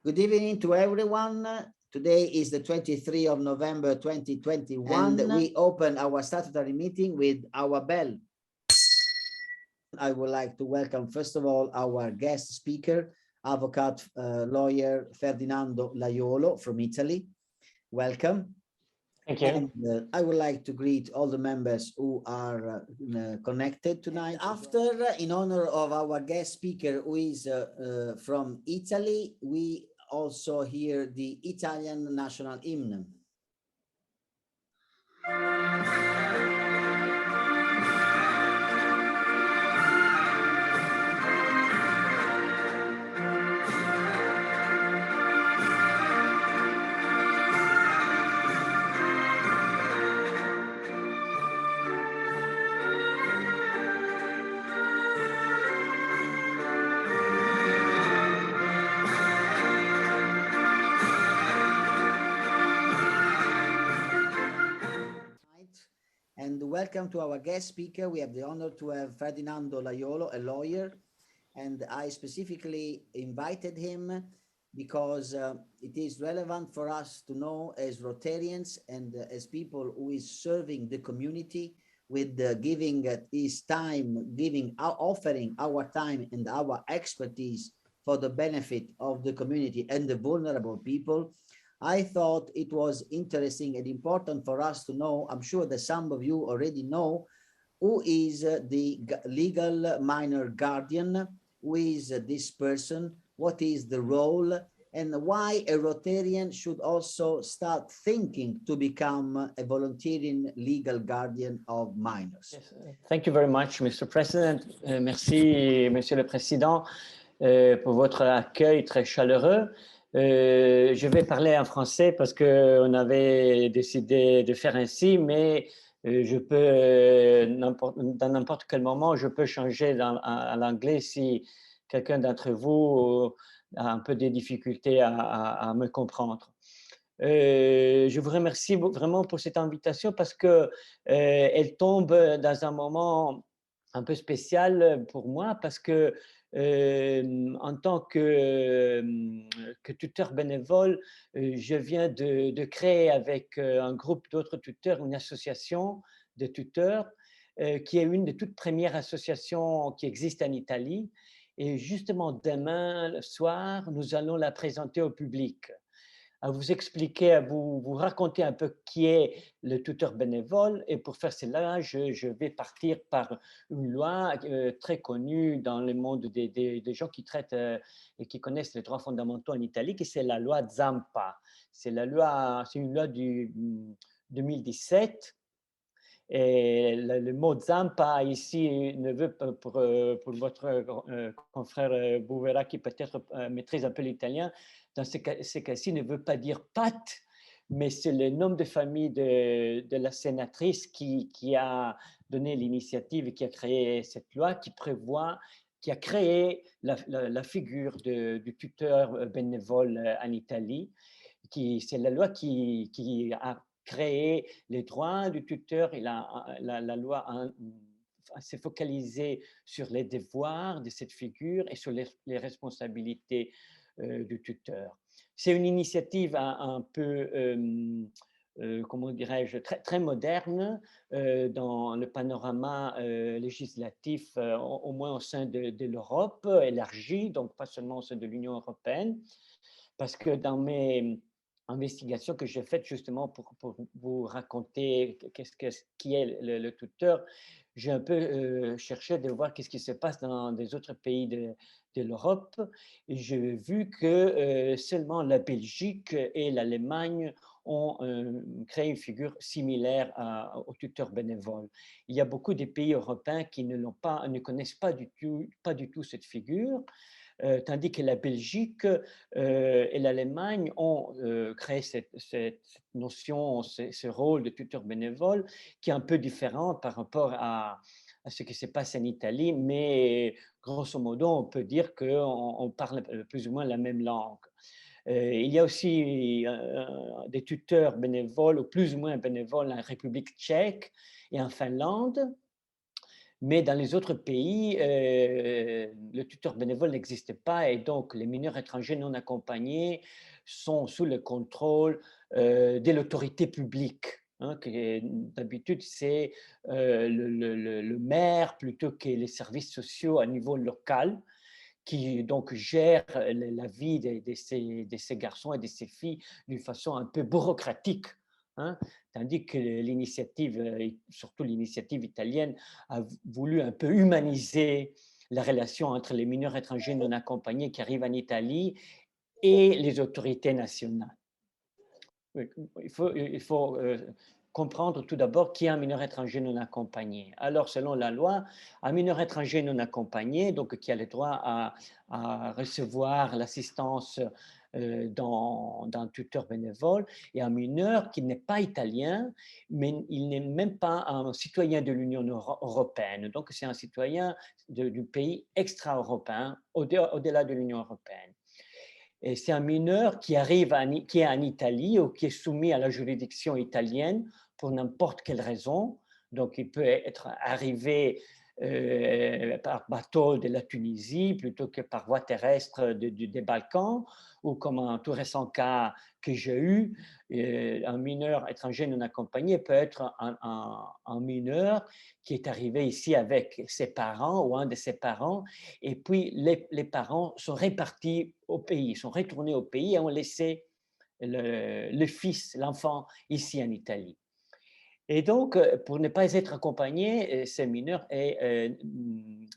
Good evening to everyone. Today is the 23rd of November 2021, and we open our statutory meeting with our bell. I would like to welcome, first of all, our guest speaker, advocate, lawyer Ferdinando Laiolo from Italy. Welcome. Thank you. And I would like to greet all the members who are connected tonight. After, in honor of our guest speaker, who is from Italy, we also hear the Italian national hymn. And welcome to our guest speaker. We have the honor to have Ferdinando Laiolo, a lawyer, and I specifically invited him because it is relevant for us to know as Rotarians and as people who is serving the community with giving his time, offering our time and our expertise for the benefit of the community and the vulnerable people. I thought it was interesting and important for us to know. I'm sure that some of you already know who is the legal minor guardian, who is this person, what is the role, and why a Rotarian should also start thinking to become a volunteering legal guardian of minors. Yes, thank you very much, Mr. President. Merci, Monsieur le Président, pour votre accueil très chaleureux. Je vais parler en français parce qu'on avait décidé de faire ainsi, mais je peux, dans n'importe quel moment, je peux changer à l'anglais si quelqu'un d'entre vous a un peu de difficultés à me comprendre. Je vous remercie vraiment pour cette invitation parce que elle tombe dans un moment un peu spécial pour moi parce que en tant que tuteur bénévole, je viens de créer avec un groupe d'autres tuteurs une association de tuteurs qui est une des toutes premières associations qui existent en Italie. Et justement, demain soir, nous allons la présenter au public, à vous expliquer, à vous raconter un peu qui est le tuteur bénévole. Et pour faire cela, je vais partir par une loi très connue dans le monde des gens qui traitent et qui connaissent les droits fondamentaux en Italie, qui c'est la loi Zampa. C'est une loi du 2017. Et le mot Zampa ici ne veut pas, pour votre confrère Bouvera qui peut-être maîtrise un peu l'italien, dans ces cas-ci ne veut pas dire pâte, mais c'est le nom de famille de la sénatrice qui a donné l'initiative et qui a créé cette loi qui a créé la figure du tuteur bénévole en Italie. C'est la loi qui a créé les droits du tuteur et la loi s'est focalisée sur les devoirs de cette figure et sur les responsabilités du tuteur. C'est une initiative un peu, comment dirais-je, très moderne dans le panorama législatif, au moins au sein de l'Europe élargie, donc pas seulement au sein de l'Union européenne, parce que dans mes investigations que j'ai faites justement pour vous raconter qui est le tuteur, j'ai un peu cherché de voir qu'est-ce qui se passe dans des autres pays de l'Europe, et j'ai vu que seulement la Belgique et l'Allemagne ont créé une figure similaire au tuteur bénévole. Il y a beaucoup de pays européens qui ne connaissent pas du tout cette figure. Tandis que la Belgique et l'Allemagne ont créé cette notion, ce rôle de tuteur bénévole qui est un peu différent par rapport à ce qui se passe en Italie, mais grosso modo, on peut dire qu'on parle plus ou moins la même langue. Il y a aussi des tuteurs bénévoles ou plus ou moins bénévoles en République tchèque et en Finlande. Mais dans les autres pays, le tuteur bénévole n'existe pas et donc les mineurs étrangers non accompagnés sont sous le contrôle de l'autorité publique. Hein, d'habitude, c'est le maire plutôt que les services sociaux à niveau local qui donc gère la vie de ces garçons et de ces filles d'une façon un peu bureaucratique. Hein, tandis que l'initiative, surtout l'initiative italienne, a voulu un peu humaniser la relation entre les mineurs étrangers non accompagnés qui arrivent en Italie et les autorités nationales. Il faut comprendre tout d'abord qui est un mineur étranger non accompagné. Alors, selon la loi, un mineur étranger non accompagné, donc qui a le droit à recevoir l'assistance d'un tuteur bénévole, et un mineur qui n'est pas italien, mais il n'est même pas un citoyen de l'Union européenne. Donc, c'est un citoyen du pays extra-européen, au-delà de l'Union européenne. Et c'est un mineur qui arrive qui est en Italie ou qui est soumis à la juridiction italienne pour n'importe quelle raison. Donc, il peut être arrivé par bateau de la Tunisie plutôt que par voie terrestre des Balkans, ou comme un tout récent cas que j'ai eu, un mineur étranger non accompagné peut être un mineur qui est arrivé ici avec ses parents ou un de ses parents, et puis les parents sont répartis au pays, sont retournés au pays et ont laissé le fils, l'enfant, ici en Italie. Et donc, pour ne pas être accompagné, ce mineur est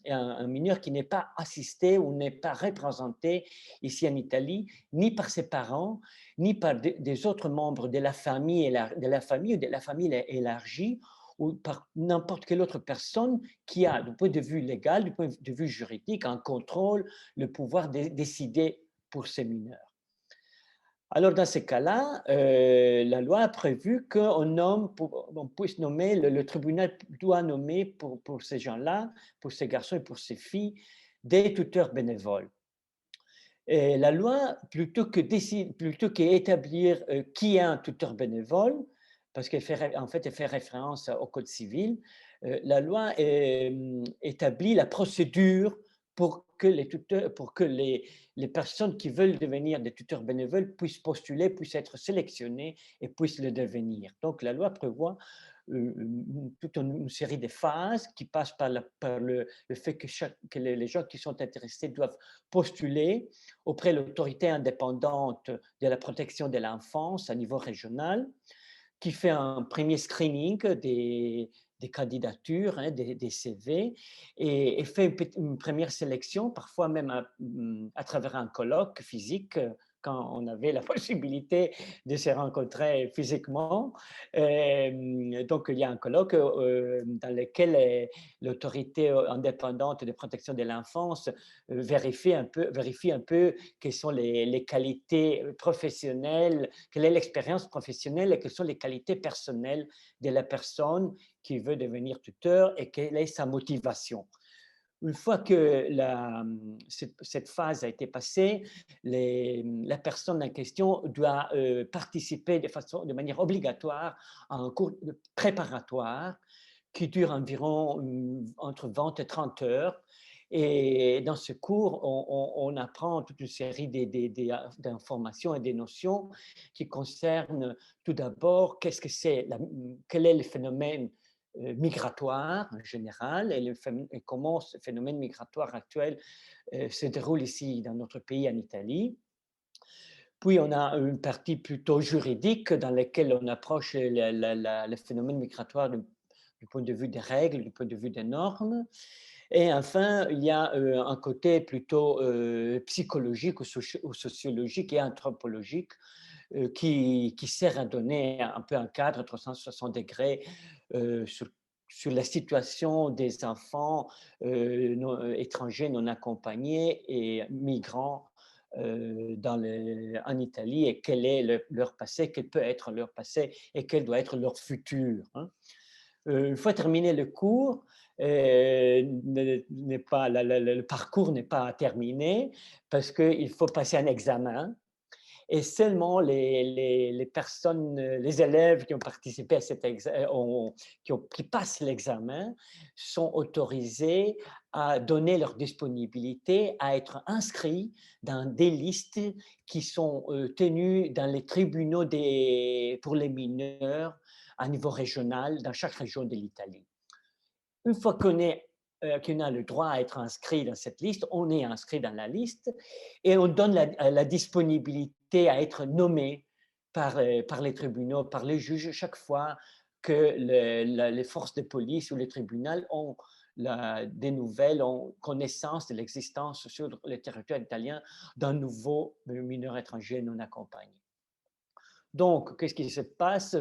un mineur qui n'est pas assisté ou n'est pas représenté ici en Italie, ni par ses parents, ni par des autres membres de la famille, ou de la famille élargie, ou par n'importe quelle autre personne qui a, du point de vue légal, du point de vue juridique, un contrôle, le pouvoir de décider pour ces mineurs. Alors, dans ces cas-là, la loi a prévu on puisse nommer, le tribunal doit nommer pour ces gens-là, pour ces garçons et pour ces filles, des tuteurs bénévoles. Et la loi, plutôt qu'établir qui est un tuteur bénévole, parce qu'elle fait, en fait, elle fait référence au Code civil, la loi établit la procédure pour que les personnes qui veulent devenir des tuteurs bénévoles puissent postuler, puissent être sélectionnées et puissent le devenir. Donc, la loi prévoit toute une série de phases qui passent par le fait que les gens qui sont intéressés doivent postuler auprès de l'autorité indépendante de la protection de l'enfance à niveau régional, qui fait un premier screening des candidatures, hein, des CV, et fait une première sélection, parfois même à travers un colloque physique, quand on avait la possibilité de se rencontrer physiquement. Donc, il y a un colloque dans lequel l'autorité indépendante de protection de l'enfance vérifie un peu quelles sont les qualités professionnelles, quelle est l'expérience professionnelle et quelles sont les qualités personnelles de la personne qui veut devenir tuteur et quelle est sa motivation. Une fois que cette phase a été passée, la personne en question doit participer de manière obligatoire à un cours préparatoire qui dure environ entre 20 et 30 heures. Et dans ce cours, on apprend toute une série d'informations et des notions qui concernent tout d'abord quel est le phénomène migratoire en général et comment ce phénomène migratoire actuel se déroule ici dans notre pays, en Italie. Puis, on a une partie plutôt juridique dans laquelle on approche le phénomène migratoire du point de vue des règles, du point de vue des normes. Et enfin, il y a un côté plutôt psychologique ou sociologique et anthropologique qui sert à donner un peu un cadre 360 degrés sur la situation des enfants étrangers non accompagnés et migrants en Italie, et quel est leur passé, quel peut être leur passé et quel doit être leur futur. Hein. Une fois terminé le cours, le parcours n'est pas terminé parce qu'il faut passer un examen. et seulement les personnes, les élèves qui ont participé à cet qui passent l'examen sont autorisés à donner leur disponibilité, à être inscrits dans des listes qui sont tenues dans les tribunaux pour les mineurs à niveau régional dans chaque région de l'Italie. Une fois qu'on a le droit à être inscrit dans cette liste, on est inscrit dans la liste et on donne la disponibilité à être nommé par les tribunaux, par les juges, chaque fois que les forces de police ou les tribunaux ont des nouvelles, ont connaissance de l'existence sur le territoire italien d'un nouveau mineur étranger non accompagné. Donc, qu'est-ce qui se passe?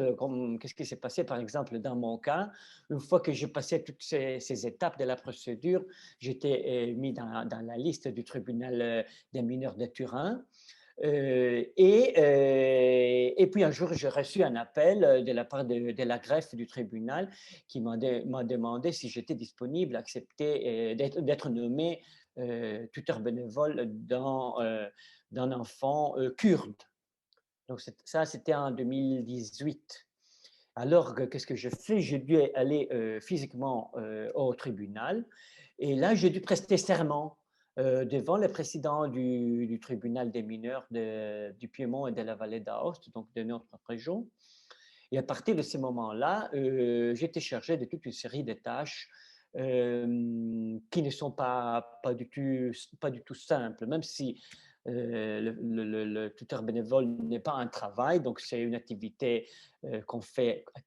Qu'est-ce qui s'est passé, par exemple, dans mon cas? Une fois que j'ai passé toutes ces étapes de la procédure, j'étais mis dans la liste du tribunal des mineurs de Turin. Et puis un jour, j'ai reçu un appel de la part de la greffe du tribunal qui m'a demandé si j'étais disponible, accepter d'être nommé tuteur bénévole d'un enfant kurde. Donc, ça, c'était en 2018. Alors, qu'est-ce que je fais? J'ai dû aller physiquement au tribunal et là, j'ai dû prester serment devant le président du tribunal des mineurs du Piémont et de la vallée d'Aoste, donc de notre région. Et à partir de ce moment-là, j'étais chargé de toute une série de tâches qui ne sont pas du tout simples, même si le tuteur bénévole n'est pas un travail, donc c'est une activité qu'on fait à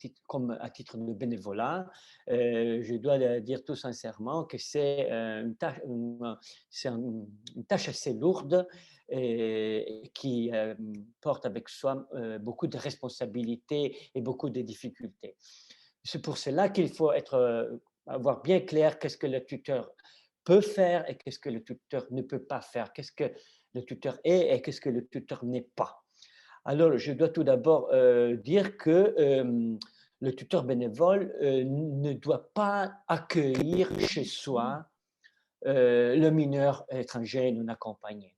titre de bénévolat. Je dois dire tout sincèrement que c'est une tâche assez lourde et qui porte avec soi beaucoup de responsabilités et beaucoup de difficultés. C'est pour cela qu'il faut avoir bien clair qu'est-ce que le tuteur peut faire et qu'est-ce que le tuteur ne peut pas faire, qu'est-ce que le tuteur est et qu'est-ce que le tuteur n'est pas. Alors, je dois tout d'abord dire que le tuteur bénévole ne doit pas accueillir chez soi le mineur étranger non accompagné.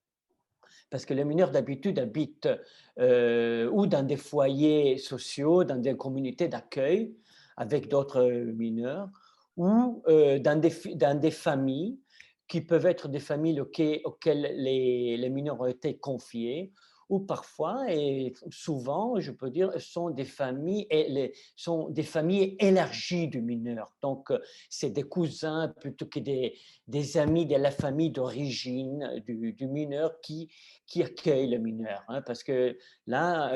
Parce que les mineurs d'habitude habitent ou dans des foyers sociaux, dans des communautés d'accueil avec d'autres mineurs, ou dans des familles qui peuvent être des familles auxquelles les mineurs ont été confiés, ou parfois, et souvent, je peux dire, sont des familles élargies du mineur. Donc, c'est des cousins plutôt que des amis de la famille d'origine du mineur qui accueillent le mineur. Hein, parce que là,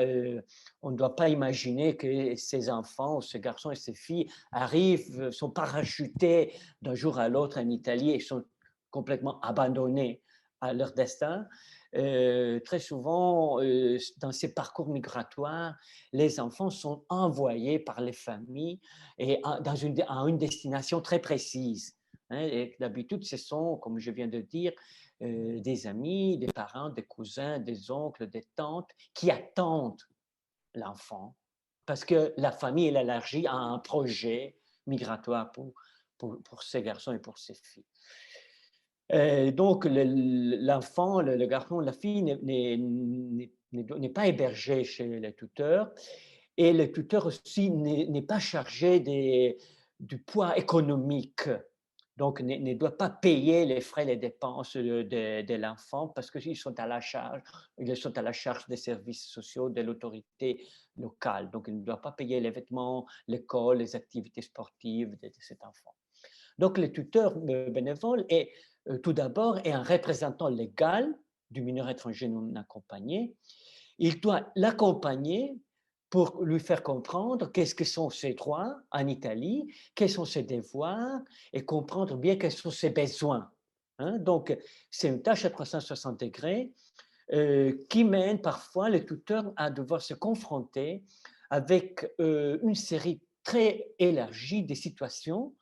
on ne doit pas imaginer que ces enfants, ces garçons et ces filles arrivent, sont parachutés d'un jour à l'autre en Italie et sont complètement abandonnés à leur destin. Très souvent, dans ces parcours migratoires, les enfants sont envoyés par les familles et à une destination très précise. Hein, et d'habitude, ce sont, comme je viens de dire, des amis, des parents, des cousins, des oncles, des tantes qui attendent l'enfant parce que la famille est élargie à un projet migratoire pour ces garçons et pour ces filles. Donc, l'enfant, le garçon, la fille n'est pas hébergé chez le tuteur et le tuteur aussi n'est pas chargé du poids économique. Donc, ne doit pas payer les frais, les dépenses de l'enfant parce qu'ils sont à la charge des services sociaux de l'autorité locale. Donc, il ne doit pas payer les vêtements, l'école, les activités sportives de cet enfant. Donc, le tuteur bénévole est tout d'abord un représentant légal du mineur étranger non accompagné. Il doit l'accompagner pour lui faire comprendre qu'est-ce que sont ses droits en Italie, quels sont ses devoirs et comprendre bien quels sont ses besoins. Hein? Donc, c'est une tâche à 360 degrés qui mène parfois le tuteur à devoir se confronter avec une série très élargie de situations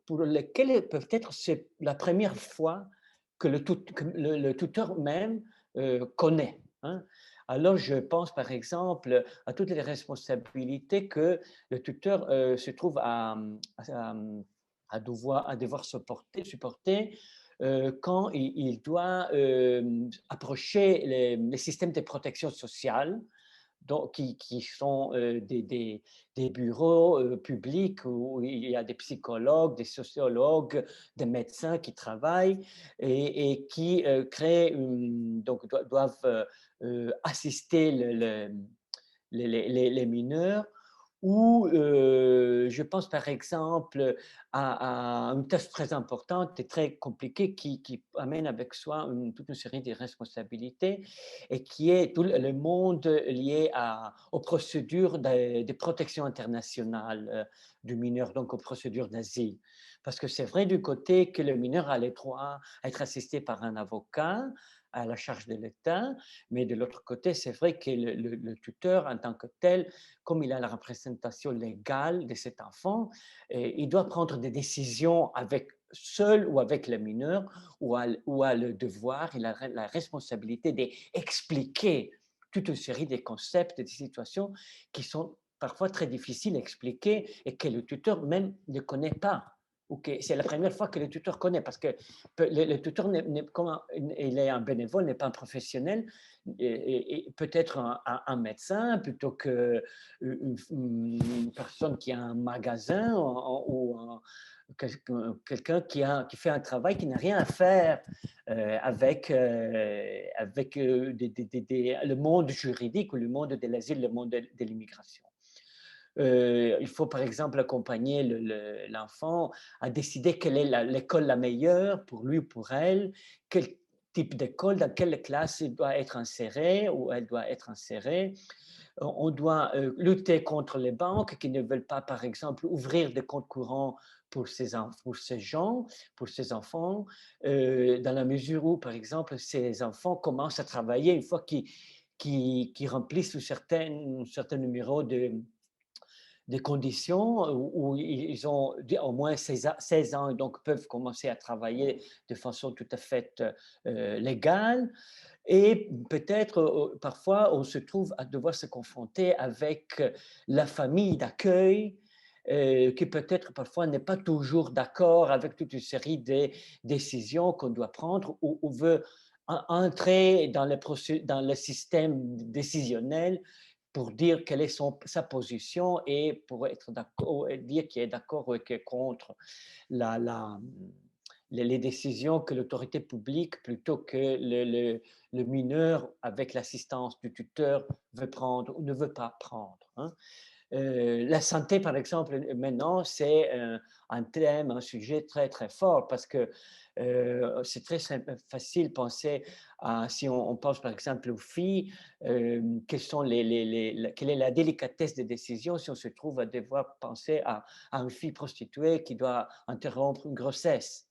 pour lesquelles peut-être c'est la première fois que le tuteur même connaît. Hein. Alors, je pense par exemple à toutes les responsabilités que le tuteur se trouve à devoir supporter quand il doit approcher les systèmes de protection sociale, donc, qui sont des bureaux publics où il y a des psychologues, des sociologues, des médecins qui travaillent et qui créent donc doivent assister les mineurs. Ou je pense par exemple à une tâche très importante et très compliquée qui amène avec soi toute une série de responsabilités et qui est tout le monde lié aux procédures de protection internationale du mineur, donc aux procédures d'asile. Parce que c'est vrai du côté que le mineur a le droit à être assisté par un avocat à la charge de l'État, mais de l'autre côté, c'est vrai que le tuteur en tant que tel, comme il a la représentation légale de cet enfant, il doit prendre des décisions seul ou avec le mineur, ou a le devoir et la responsabilité d'expliquer toute une série de concepts et de situations qui sont parfois très difficiles à expliquer et que le tuteur même ne connaît pas. C'est la première fois que le tuteur connaît, parce que le tuteur, il est un bénévole, n'est pas un professionnel, et peut-être un médecin plutôt qu'une personne qui a un magasin ou quelqu'un qui fait un travail qui n'a rien à faire avec le monde juridique ou le monde de l'asile, le monde de l'immigration. Il faut par exemple accompagner l'enfant à décider quelle est l'école la meilleure pour lui ou pour elle, quel type d'école, dans quelle classe il doit être inséré ou elle doit être insérée. On doit lutter contre les banques qui ne veulent pas, par exemple, ouvrir des comptes courants pour ces gens, pour ces enfants, dans la mesure où, par exemple, ces enfants commencent à travailler une fois qu'ils remplissent un certain numéro des conditions où ils ont au moins 16 ans et donc peuvent commencer à travailler de façon tout à fait légale. Et peut-être parfois on se trouve à devoir se confronter avec la famille d'accueil qui peut-être parfois n'est pas toujours d'accord avec toute une série de décisions qu'on doit prendre ou veut entrer dans le système décisionnel pour dire quelle est sa position et pour être d'accord, dire qu'il est d'accord ou qu'il est contre les décisions que l'autorité publique plutôt que le mineur avec l'assistance du tuteur veut prendre ou ne veut pas prendre. Hein. La santé, par exemple, maintenant, c'est un thème, un sujet très, très fort parce que c'est très facile de penser à, si on pense par exemple aux filles, quelle est la délicatesse des décisions si on se trouve à devoir penser à une fille prostituée qui doit interrompre une grossesse.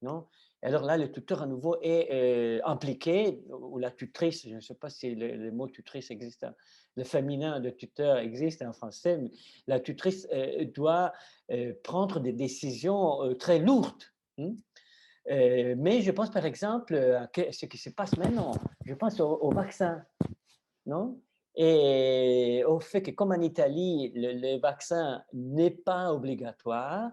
Non? Et alors là, le tuteur à nouveau est impliqué, ou la tutrice, je ne sais pas si le mot tutrice existe, le féminin de tuteur existe en français, mais la tutrice doit prendre des décisions très lourdes. Mais je pense par exemple à ce qui se passe maintenant, je pense au vaccin, non? Et au fait que comme en Italie, le vaccin n'est pas obligatoire,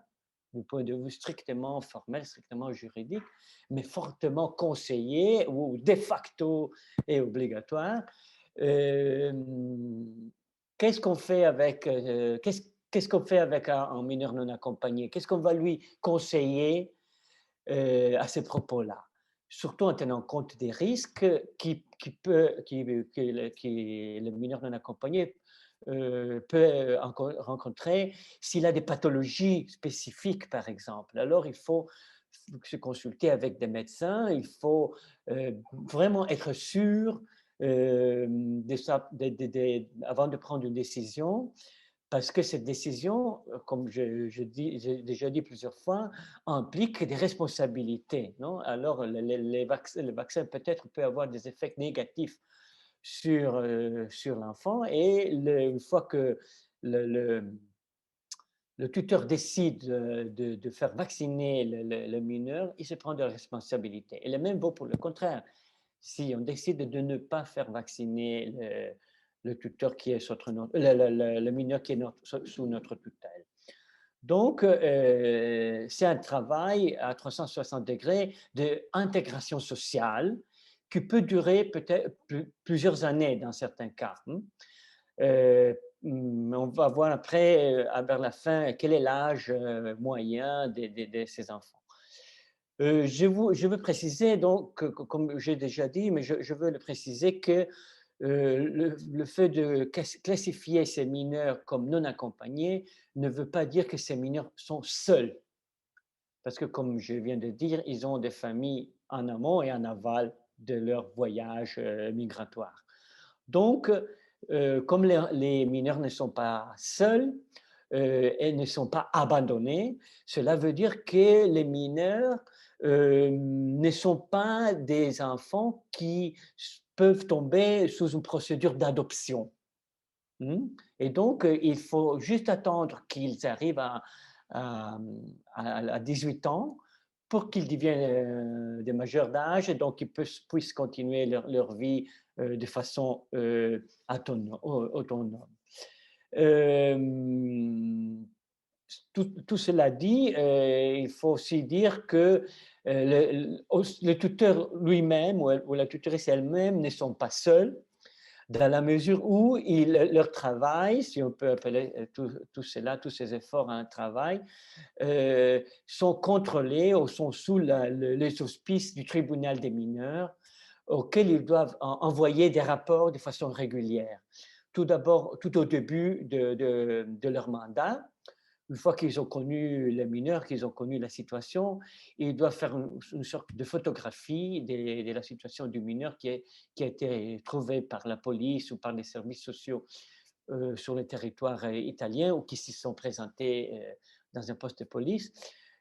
du point de vue strictement formel, strictement juridique, mais fortement conseillé ou de facto est obligatoire. Euh, qu'est-ce qu'on fait avec, qu'est-ce qu'on fait avec un mineur non accompagné? Qu'est-ce qu'on va lui conseiller à ces propos-là? Surtout en tenant compte des risques que le mineur non accompagné peut rencontrer s'il a des pathologies spécifiques, par exemple. Alors, il faut se consulter avec des médecins, il faut vraiment être sûr avant de prendre une décision, parce que cette décision, comme j'ai déjà dit plusieurs fois, implique des responsabilités. Non? Alors, le vaccin peut-être peut avoir des effets négatifs sur l'enfant et une fois que le, le tuteur décide de faire vacciner le mineur, il se prend des responsabilités. Et le même vaut pour le contraire. Si on décide de ne pas faire vacciner le tuteur qui est le mineur qui est sous notre tutelle. Donc, c'est un travail à 360 degrés d'intégration sociale qui peut durer peut-être plusieurs années dans certains cas. On va voir après, vers la fin, quel est l'âge moyen de ces enfants. Je veux préciser donc, comme j'ai déjà dit, mais je veux le préciser que le fait de classifier ces mineurs comme non accompagnés ne veut pas dire que ces mineurs sont seuls. Parce que, comme je viens de dire, ils ont des familles en amont et en aval de leur voyage migratoire. Donc, comme les mineurs ne sont pas seuls et ne sont pas abandonnés, cela veut dire que les mineurs ne sont pas des enfants qui peuvent tomber sous une procédure d'adoption. Et donc, il faut juste attendre qu'ils arrivent à 18 ans pour qu'ils deviennent des majeurs d'âge et donc ils puissent continuer leur vie de façon autonome. Tout cela dit, il faut aussi dire que le tuteur lui-même ou la tutrice elle-même ne sont pas seuls dans la mesure où leur travail, si on peut appeler tout cela, tous ces efforts un travail, sont contrôlés ou sont sous les auspices du tribunal des mineurs auquel ils doivent envoyer des rapports de façon régulière. Tout d'abord, tout au début de leur mandat, une fois qu'ils ont connu les mineurs, qu'ils ont connu la situation, ils doivent faire une sorte de photographie de la situation du mineur qui a été trouvé par la police ou par les services sociaux sur le territoire italien ou qui s'y sont présentés dans un poste de police.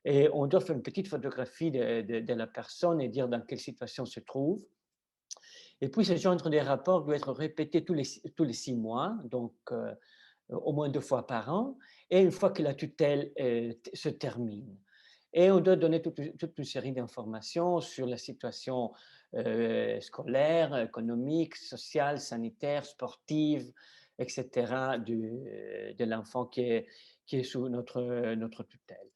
Et on doit faire une petite photographie de la personne et dire dans quelle situation se trouve. Et puis, ce genre de rapport doit être répété tous les 6 mois, donc au moins 2 fois par an, et une fois que la tutelle se termine. Et on doit donner toute une série d'informations sur la situation scolaire, économique, sociale, sanitaire, sportive, etc. de l'enfant qui est sous notre tutelle.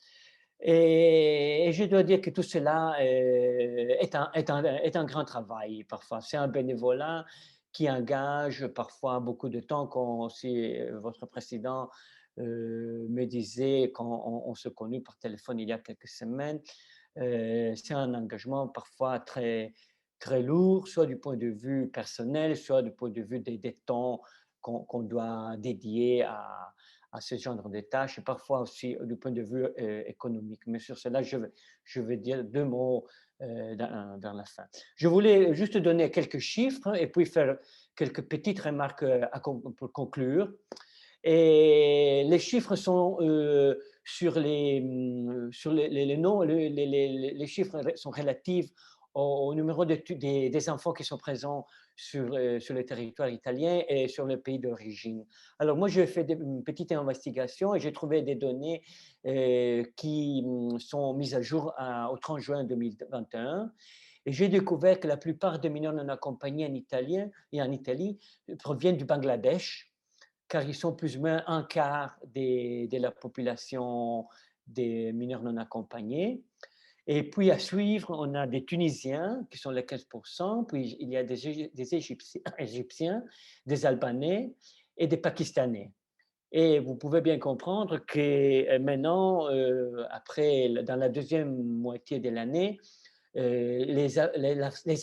Et je dois dire que tout cela est un grand travail parfois. C'est un bénévolat qui engage parfois beaucoup de temps, comme si votre président me disait quand on se connut par téléphone il y a quelques semaines. C'est un engagement parfois très, très lourd, soit du point de vue personnel, soit du point de vue des temps qu'on doit dédier à ce genre de tâches, et parfois aussi du point de vue économique. Mais sur cela, je vais dire 2 mots vers la fin. Je voulais juste donner quelques chiffres et puis faire quelques petites remarques pour conclure. Et les chiffres sont sur les noms, les chiffres sont relatifs au numéro des enfants qui sont présents sur le territoire italien et sur le pays d'origine. Alors moi, j'ai fait une petite investigation et j'ai trouvé des données qui sont mises à jour au 30 juin 2021. Et j'ai découvert que la plupart des mineurs non accompagnés en Italie proviennent du Bangladesh, car ils sont plus ou moins un quart de la population des mineurs non accompagnés. Et puis à suivre, on a des Tunisiens qui sont les 15%, puis il y a des Égyptiens, des Albanais et des Pakistanais. Et vous pouvez bien comprendre que maintenant, après, dans la deuxième moitié de l'année, les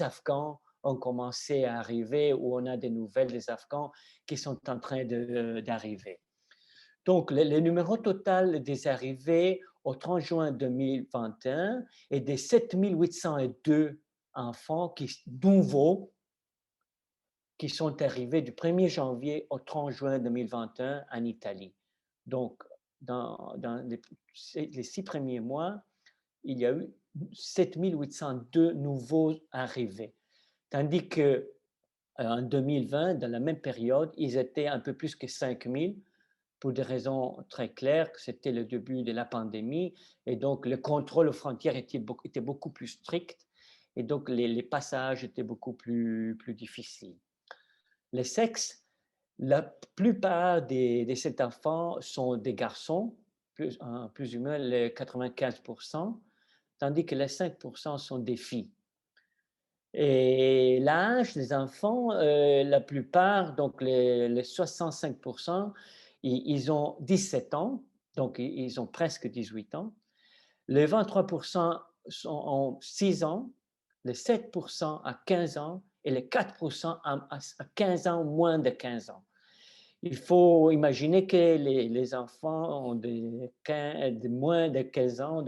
Afghans ont commencé à arriver, ou on a des nouvelles des Afghans qui sont en train d'arriver. Donc, le numéro total des arrivées au 30 juin 2021 est de 7 802 enfants nouveaux qui sont arrivés du 1er janvier au 30 juin 2021 en Italie. Donc, dans les 6 premiers mois, il y a eu 7 802 nouveaux arrivés. Tandis qu'en 2020, dans la même période, ils étaient un peu plus que 5 000 pour des raisons très claires, que c'était le début de la pandémie et donc le contrôle aux frontières était beaucoup plus strict et donc les passages étaient beaucoup plus difficiles. Les sexes, la plupart de ces enfants sont des garçons, plus ou moins les 95%, tandis que les 5% sont des filles. Et l'âge des enfants, la plupart, donc les 65%, ils ont 17 ans, donc ils ont presque 18 ans. Les 23% ont 6 ans, les 7% à 15 ans et les 4% à 15 ans, moins de 15 ans. Il faut imaginer que les enfants ont de moins de 15 ans,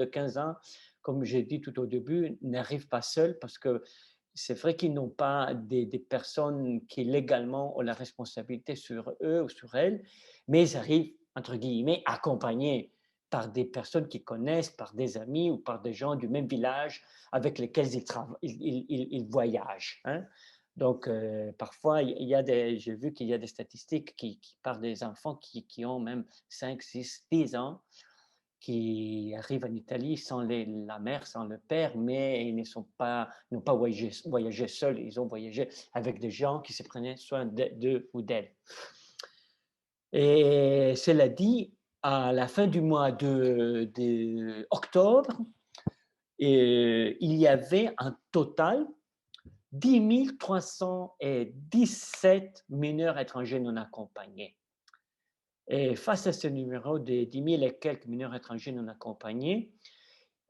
comme j'ai dit tout au début, n'arrivent pas seuls parce que c'est vrai qu'ils n'ont pas des personnes qui légalement ont la responsabilité sur eux ou sur elles, mais ils arrivent, entre guillemets, accompagnés par des personnes qu'ils connaissent, par des amis ou par des gens du même village avec lesquels ils voyagent. Hein. Donc, parfois, j'ai vu qu'il y a des statistiques qui parlent des enfants qui ont même 5, 6, 10 ans, qui arrivent en Italie sans la mère, sans le père, mais ils n'ont pas voyagé seuls, ils ont voyagé avec des gens qui se prenaient soin d'eux ou d'elles. Et cela dit, à la fin du mois d'octobre, il y avait un total 10 317 mineurs étrangers non accompagnés. Et face à ce numéro de 10 000 et quelques mineurs étrangers non accompagnés,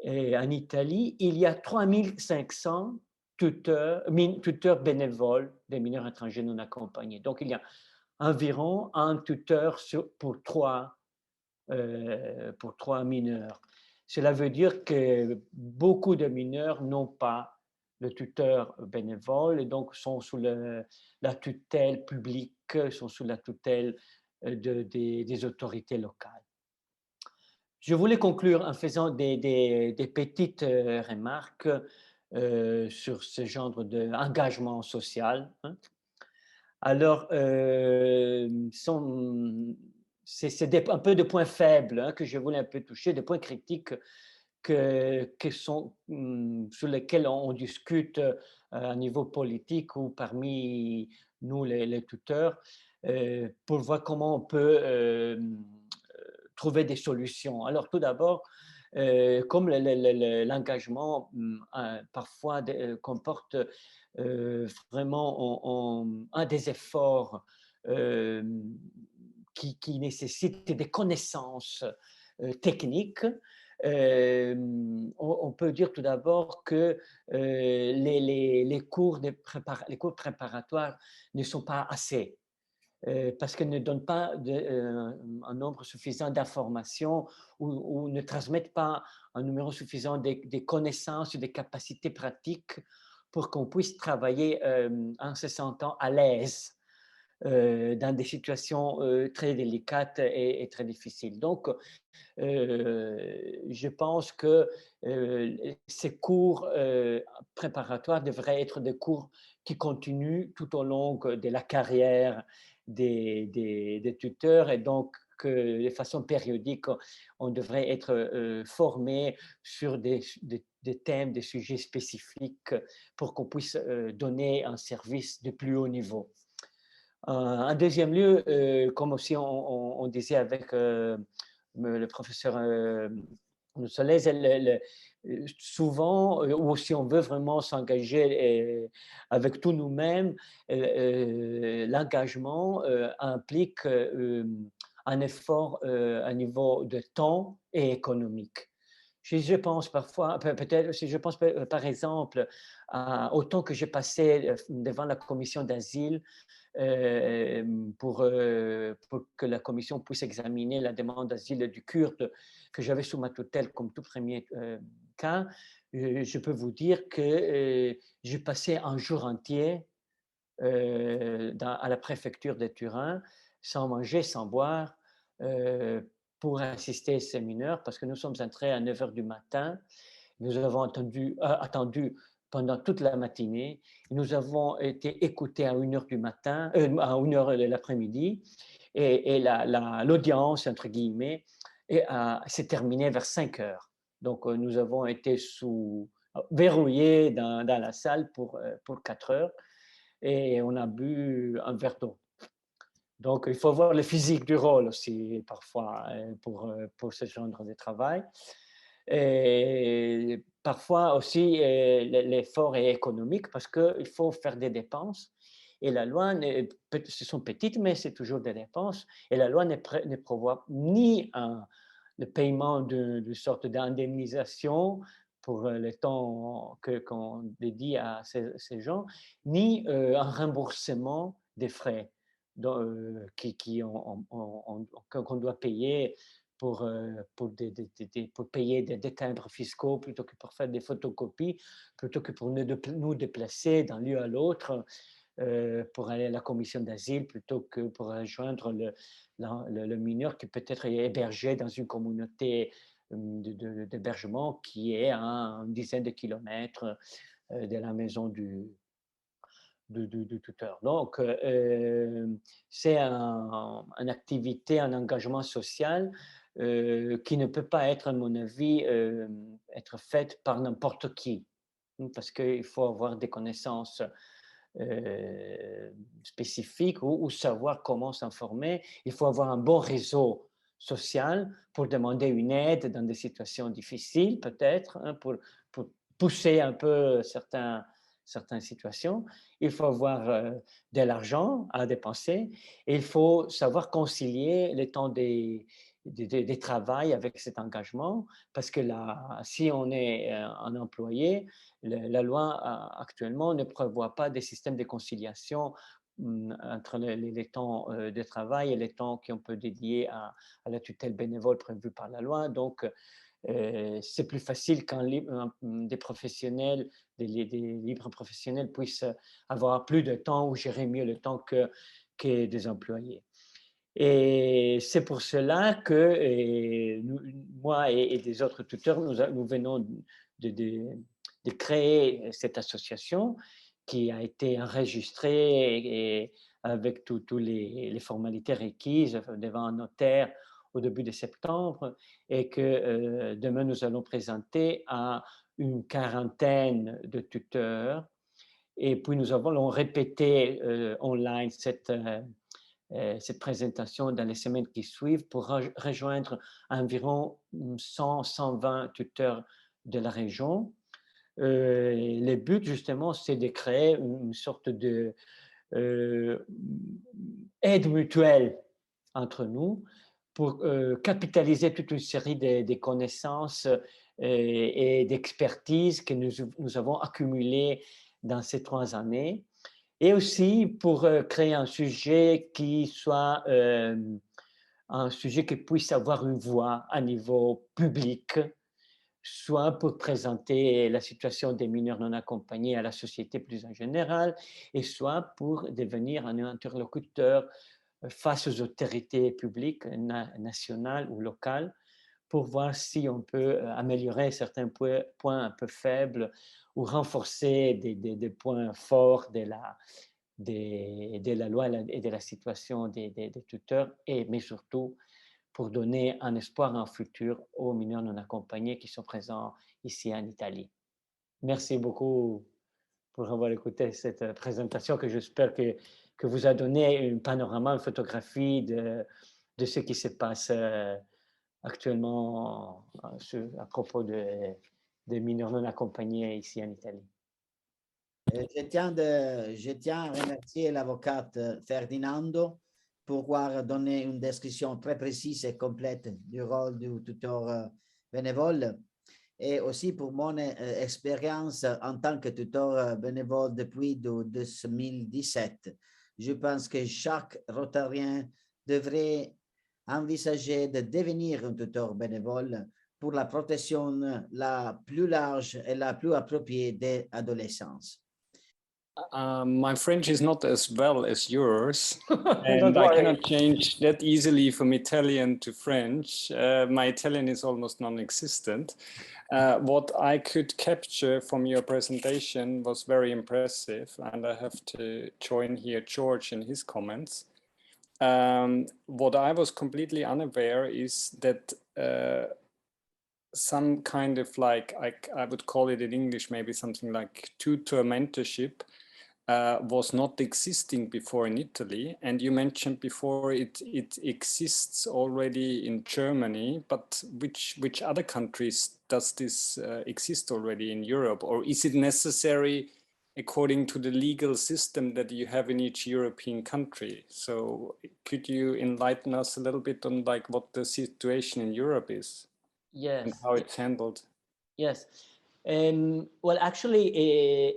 en Italie, il y a 3 500 tuteurs bénévoles des mineurs étrangers non accompagnés. Donc, il y a environ un tuteur pour trois mineurs. Cela veut dire que beaucoup de mineurs n'ont pas le tuteur bénévole et donc sont sous la tutelle publique, sont sous la tutelle des autorités locales. Je voulais conclure en faisant des petites remarques sur ce genre d'engagement social. Hein. Alors, c'est un peu de points faibles hein, que je voulais un peu toucher, des points critiques sur lesquels on discute à niveau politique ou parmi nous, les tuteurs, pour voir comment on peut trouver des solutions. Alors, tout d'abord, comme l'engagement parfois comporte vraiment des efforts qui nécessitent des connaissances techniques, on peut dire tout d'abord que les cours préparatoires ne sont pas assez. Parce qu'elles ne donnent pas un nombre suffisant d'informations ou ne transmettent pas un numéro suffisant des connaissances et des capacités pratiques pour qu'on puisse travailler en se sentant à l'aise dans des situations très délicates et très difficiles. Donc, je pense que ces cours préparatoires devraient être des cours qui continuent tout au long de la carrière des tuteurs et donc que de façon périodique, on devrait être formé sur des thèmes, des sujets spécifiques pour qu'on puisse donner un service de plus haut niveau. En deuxième lieu, comme aussi on disait avec le professeur Solès, souvent, ou si on veut vraiment s'engager avec tout nous-mêmes, l'engagement implique un effort à niveau de temps et économique. Si je pense parfois, peut-être, si je pense par exemple au temps que j'ai passé devant la commission d'asile pour que la commission puisse examiner la demande d'asile du Kurde que j'avais sous ma tutelle comme tout premier cas, je peux vous dire que j'ai passé un jour entier à la préfecture de Turin, sans manger, sans boire, pour assister à ces mineurs, parce que nous sommes entrés à 9 h du matin. Nous avons attendu pendant toute la matinée. Nous avons été écoutés à 1 h du matin, à 1 h de l'après-midi, et l'audience, entre guillemets, s'est terminée vers 5 h. Donc, nous avons été verrouillés dans la salle pour 4 heures et on a bu un verre d'eau. Donc, il faut voir le physique du rôle aussi, parfois, pour ce genre de travail. Et parfois aussi, l'effort est économique parce qu'il faut faire des dépenses. Et la loi, ce sont petites, mais c'est toujours des dépenses. Et la loi ne prévoit ni le paiement de sorte d'indemnisation pour le temps qu'on dédie à ces gens, ni un remboursement des frais qu'on doit payer pour payer des timbres fiscaux plutôt que pour faire des photocopies, plutôt que pour nous déplacer d'un lieu à l'autre pour aller à la commission d'asile plutôt que pour rejoindre le mineur qui peut-être est hébergé dans une communauté d'hébergement qui est à une dizaine de kilomètres de la maison du tuteur. Donc, c'est une activité, un engagement social qui ne peut pas être, à mon avis, être faite par n'importe qui, parce qu'il faut avoir des connaissances spécifiques ou savoir comment s'informer. Il faut avoir un bon réseau social pour demander une aide dans des situations difficiles, peut-être, hein, pour pousser un peu certaines situations. Il faut avoir de l'argent à dépenser et il faut savoir concilier le temps des travail avec cet engagement parce que là, si on est un employé, la loi actuellement ne prévoit pas des systèmes de conciliation entre les temps de travail et les temps qu'on peut dédier à la tutelle bénévole prévue par la loi. Donc, c'est plus facile quand des professionnels, des libres professionnels puissent avoir plus de temps ou gérer mieux le temps que des employés. Et c'est pour cela que moi et des autres tuteurs, nous venons de créer cette association qui a été enregistrée et avec toutes les formalités requises devant un notaire au début de septembre et que demain nous allons présenter à une quarantaine de tuteurs. Et puis nous allons répéter online cette présentation dans les semaines qui suivent pour rejoindre environ 100-120 tuteurs de la région. Le but, justement, c'est de créer une sorte de aide mutuelle entre nous pour capitaliser toute une série de connaissances et d'expertises que nous avons accumulées dans ces 3 années. Et aussi pour créer un sujet qui soit un sujet qui puisse avoir une voix à niveau public, soit pour présenter la situation des mineurs non accompagnés à la société plus en général, et soit pour devenir un interlocuteur face aux autorités publiques nationales ou locales pour voir si on peut améliorer certains points un peu faibles ou renforcer des points forts de la loi et de la situation des tuteurs, mais surtout pour donner un espoir en futur aux mineurs non accompagnés qui sont présents ici en Italie. Merci beaucoup pour avoir écouté cette présentation que j'espère que vous a donné un panorama, une photographie de ce qui se passe actuellement à propos des mineurs non accompagnés ici en Italie. Je tiens à remercier l'avocate Ferdinando pour avoir donné une description très précise et complète du rôle du tuteur bénévole et aussi pour mon expérience en tant que tuteur bénévole depuis 2017. Je pense que chaque Rotarien devrait envisager de devenir un tuteur bénévole pour la protection la plus large et la plus appropriée des adolescents. My French is not as well as yours, Don't and I worry. cannot change that easily from Italian to French. My Italian is almost non-existent. What I could capture from your presentation was very impressive, and I have to join here George in his comments. What I was completely unaware is that some kind of like, I would call it in English, maybe something like tutor mentorship was not existing before in Italy, and you mentioned before it exists already in Germany, but which other countries does this exist already in Europe, or is it necessary according to the legal system that you have in each European country? So could you enlighten us a little bit on like what the situation in Europe is and Yes. how it's handled? Yes. Well, actually,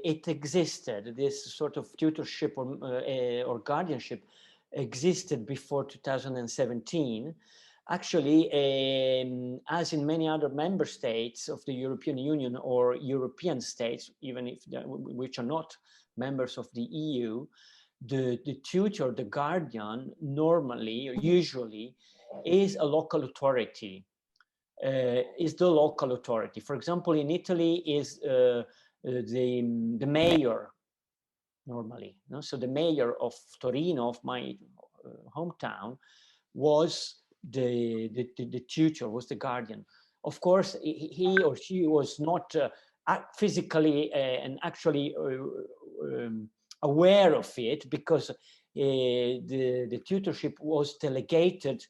it existed. This sort of tutorship or guardianship existed before 2017. Actually, as in many other member states of the European Union or European states, even if which are not members of the EU, the tutor, the guardian, normally or usually is a local authority. Is the local authority. For example, in Italy is the mayor normally. No? So the mayor of Torino, of my hometown, was the tutor, was the guardian. Of course, he or she was not physically and actually aware of it, because the tutorship was delegated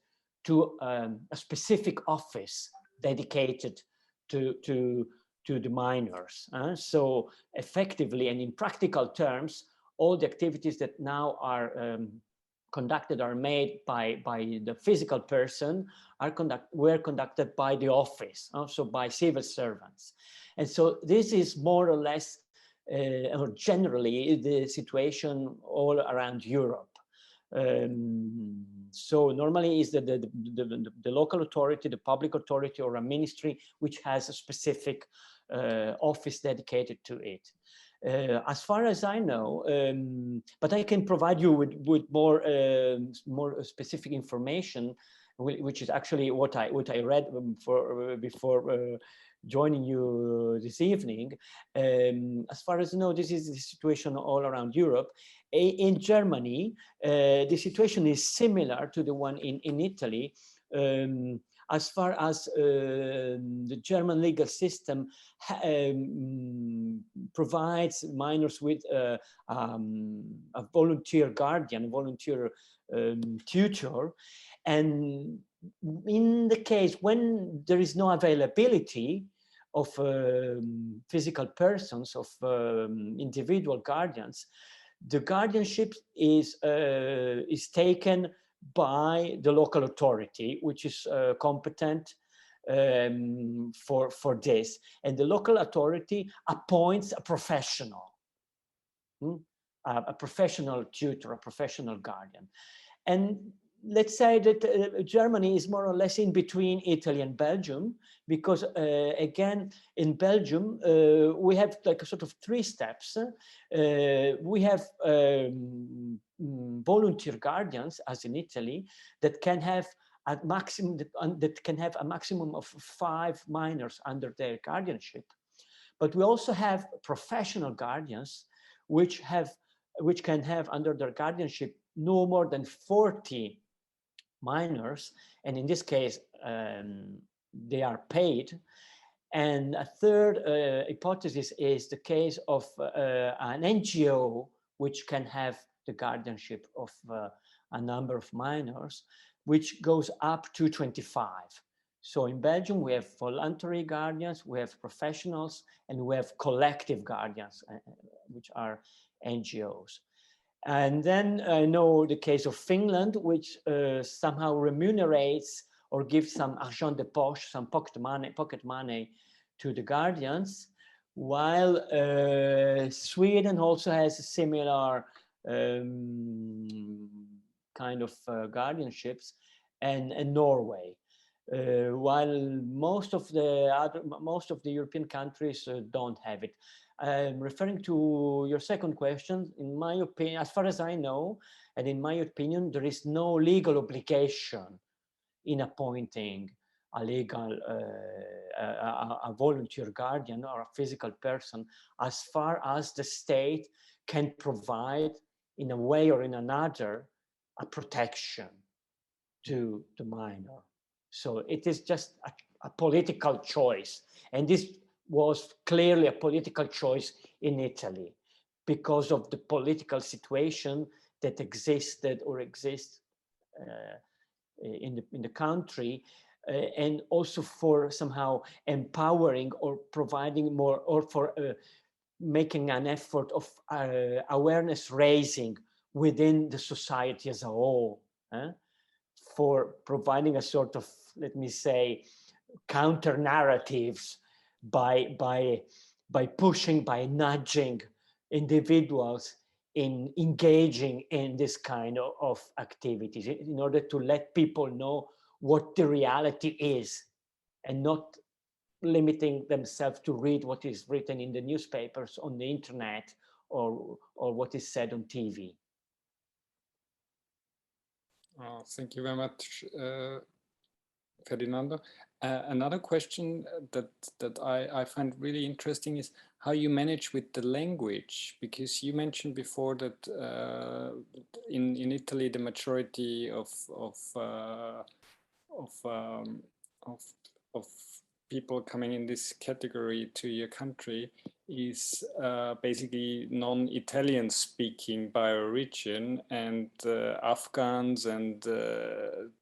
to a specific office dedicated to the minors. So effectively and in practical terms, all the activities that now are conducted are made by the physical person were conducted by the office, so by civil servants. And so this is more or less or generally the situation all around Europe. So normally is the local authority, the public authority, or a ministry which has a specific office dedicated to it. As far as I know, but I can provide you with more specific information, which is actually what I read before joining you this evening. As far as I know, this is the situation all around Europe. In Germany, the situation is similar to the one in Italy. As far as the German legal system provides minors with a volunteer guardian, a volunteer tutor, and in the case when there is no availability of physical persons, of individual guardians, the guardianship is taken by the local authority, which is competent for this. And the local authority appoints a professional, a professional tutor, a professional guardian. And let's say that Germany is more or less in between Italy and Belgium, because again, in Belgium, we have like a sort of three steps. We have volunteer guardians, as in Italy, that can have a maximum of 5 minors under their guardianship. But we also have professional guardians, which can have under their guardianship no more than 40 minors, and in this case they are paid. And a third hypothesis is the case of an NGO which can have the guardianship of a number of minors, which goes up to 25. So in Belgium we have voluntary guardians, we have professionals, and we have collective guardians, which are NGOs. And then I know the case of Finland, which somehow remunerates or gives some argent de poche, some pocket money to the guardians, while Sweden also has a similar kind of guardianships, and Norway. While most of the European countries don't have it. Referring to your second question, in my opinion, as far as I know, and in my opinion, there is no legal obligation in appointing a legal, a volunteer guardian or a physical person, as far as the state can provide, in a way or in another, a protection to the minor. So it is just a political choice, and this was clearly a political choice in Italy. because of the political situation that existed or exists in the country, and also for somehow empowering or providing more, or for making an effort of awareness raising within the society as a whole, for providing a sort of, let me say, counter narratives by pushing, by nudging individuals in engaging in this kind of activities, in order to let people know what the reality is, and not limiting themselves to read what is written in the newspapers, on the internet, or what is said on TV. Oh, thank you very much, Ferdinando. Another question that I find really interesting is how you manage with the language, because you mentioned before that in Italy the majority of people coming in this category to your country is basically non-Italian speaking by origin, and Afghans and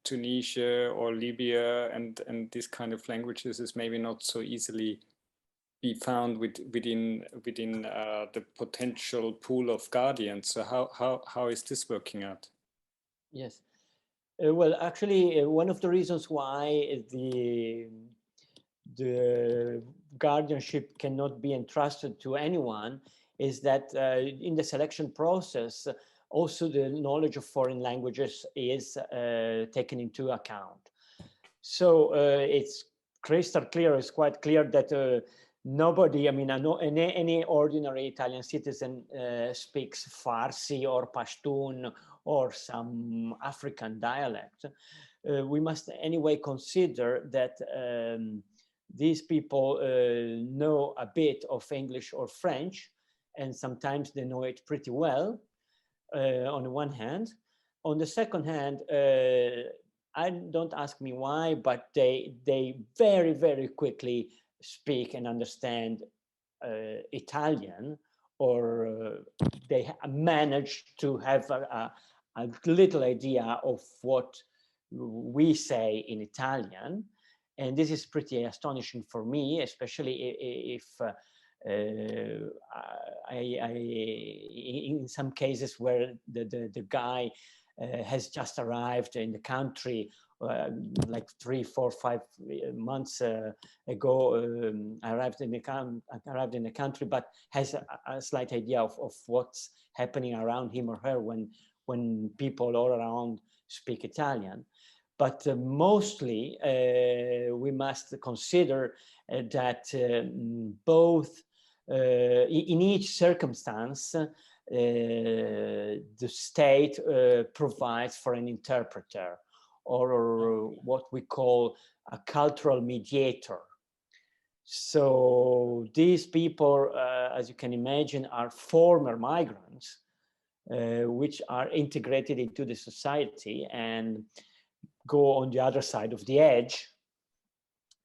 Tunisia or Libya and this kind of languages is maybe not so easily be found within the potential pool of guardians. So how is this working out? Yes. Well, actually, one of the reasons why the guardianship cannot be entrusted to anyone is that in the selection process, also the knowledge of foreign languages is taken into account. So it's crystal clear, it's quite clear that nobody, I mean, any ordinary Italian citizen speaks Farsi or Pashtun or some African dialect. We must anyway consider that these people know a bit of English or French, and sometimes they know it pretty well, on the one hand. On the second hand, don't ask me why, but they very, very quickly speak and understand Italian, or they manage to have a little idea of what we say in Italian. And this is pretty astonishing for me, especially if in some cases where the guy has just arrived in the country, like 3, 4, 5 months ago, arrived in the country, but has a slight idea of what's happening around him or her when people all around speak Italian. But mostly we must consider that both in each circumstance, the state provides for an interpreter, or what we call a cultural mediator. So these people, as you can imagine, are former migrants, which are integrated into the society and go on the other side of the edge,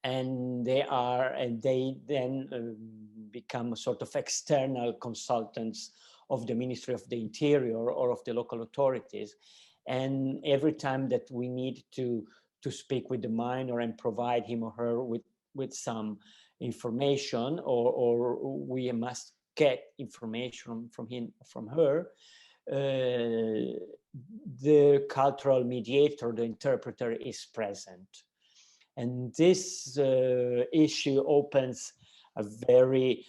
and they then become a sort of external consultants of the Ministry of the Interior or of the local authorities. And every time that we need to speak with the minor and provide him or her with some information, or we must get information from her, the cultural mediator, the interpreter, is present. And this issue opens a very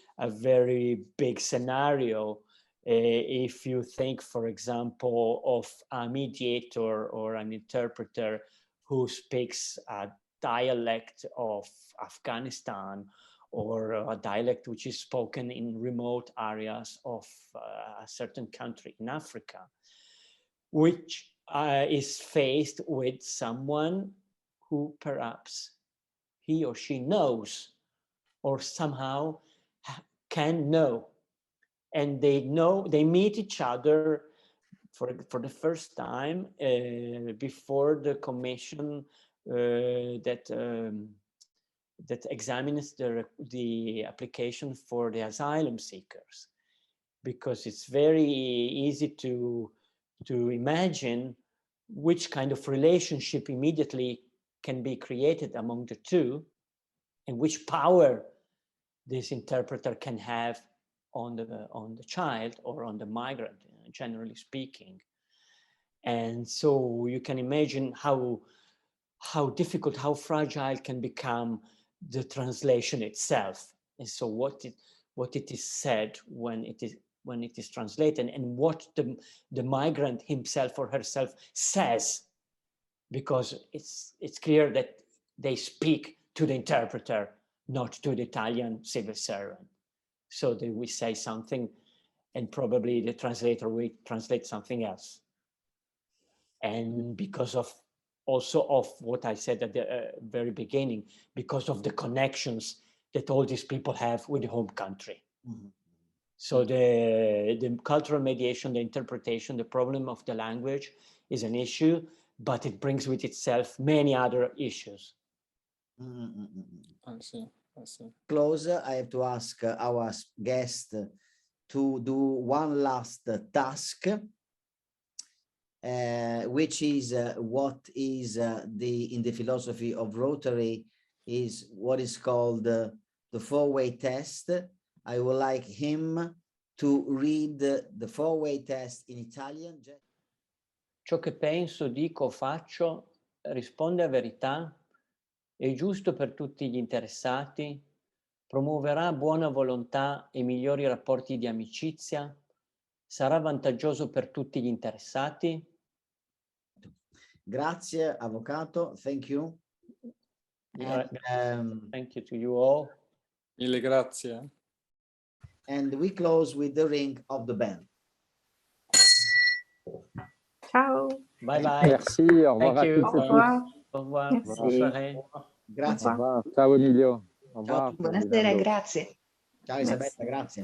big scenario. If you think, for example, of a mediator or an interpreter who speaks a dialect of Afghanistan, or a dialect which is spoken in remote areas of a certain country in Africa, which is faced with someone who perhaps he or she knows, or somehow can know. And they meet each other for the first time before the commission that examines the application for the asylum seekers. because it's very easy to imagine which kind of relationship immediately can be created among the two, and which power this interpreter can have on the child or on the migrant, generally speaking. And so you can imagine how difficult, how fragile can become the translation itself. And so what it is said when it is translated, and what the migrant himself or herself says, because it's clear that they speak to the interpreter, not to the Italian civil servant. So they will say something, and probably the translator will translate something else. And because of what I said at the very beginning, because of the connections that all these people have with the home country. Mm-hmm. So the cultural mediation, the interpretation, the problem of the language is an issue, but it brings with itself many other issues. I see. Close, I have to ask our guest to do one last task, which is what is in the philosophy of Rotary is what is called the four-way test. I would like him to read the four-way test in Italian. Ciò che penso, dico, faccio risponde a verità, è giusto per tutti gli interessati, promuoverà buona volontà e migliori rapporti di amicizia, sarà vantaggioso per tutti gli interessati. Grazie, Avvocato. Thank you. And, thank you to you all. Mille grazie. And we close with the ring of the bell. Ciao. Bye bye. Merci, au revoir à tous. Au revoir. Au revoir. Merci. Bonne soirée. Grazie. Au revoir. Ciao Emilio. Au Ciao a revoir. tutti. Buonasera, grazie. Ciao Isabella, grazie.